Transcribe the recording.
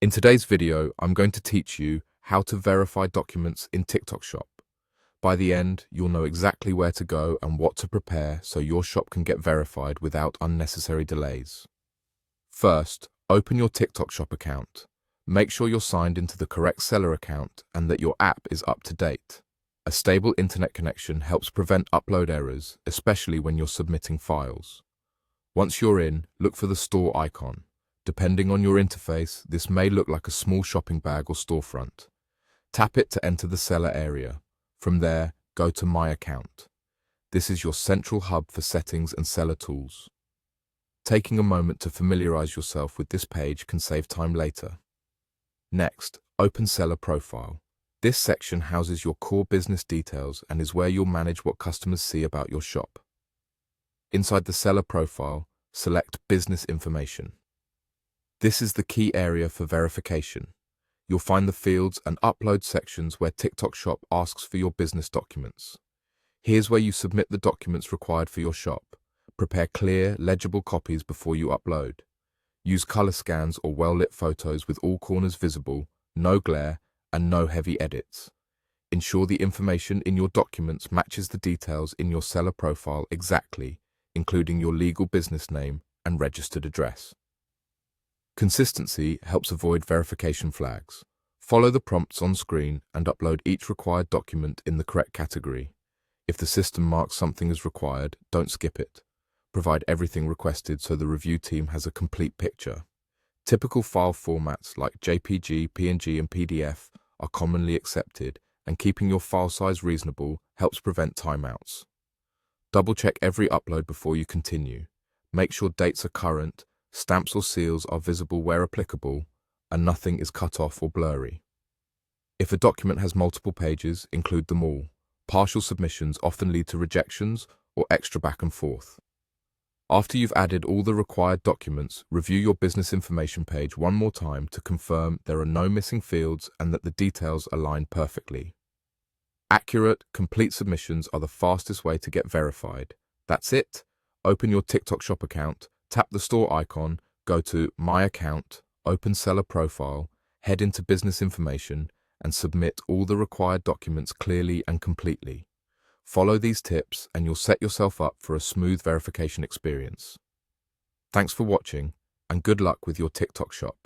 In today's video, I'm going to teach you how to verify documents in TikTok Shop. By the end, you'll know exactly where to go and what to prepare so your shop can get verified without unnecessary delays. First, open your TikTok Shop account. Make sure you're signed into the correct seller account and that your app is up to date. A stable internet connection helps prevent upload errors, especially when you're submitting files. Once you're in, look for the store icon. Depending on your interface, this may look like a small shopping bag or storefront. Tap it to enter the seller area. From there, go to My Account. This is your central hub for settings and seller tools. Taking a moment to familiarize yourself with this page can save time later. Next, open Seller Profile. This section houses your core business details and is where you'll manage what customers see about your shop. Inside the Seller Profile, select Business Information. This is the key area for verification. You'll find the fields and upload sections where TikTok Shop asks for your business documents. Here's where you submit the documents required for your shop. Prepare clear, legible copies before you upload. Use color scans or well-lit photos with all corners visible, no glare, and no heavy edits. Ensure the information in your documents matches the details in your seller profile exactly, including your legal business name and registered address. Consistency helps avoid verification flags. Follow the prompts on screen and upload each required document in the correct category. If the system marks something as required, don't skip it. Provide everything requested so the review team has a complete picture. Typical file formats like JPG, PNG, and PDF are commonly accepted, and keeping your file size reasonable helps prevent timeouts. Double-check every upload before you continue. Make sure dates are current, stamps or seals are visible where applicable, and nothing is cut off or blurry. If a document has multiple pages, include them all. Partial submissions often lead to rejections or extra back and forth. After you've added all the required documents, review your business information page one more time to confirm there are no missing fields and that the details align perfectly. Accurate, complete submissions are the fastest way to get verified. That's it. Open your TikTok Shop account, tap the store icon, go to My Account, open Seller Profile, head into Business Information, and submit all the required documents clearly and completely. Follow these tips and you'll set yourself up for a smooth verification experience. Thanks for watching, and good luck with your TikTok Shop.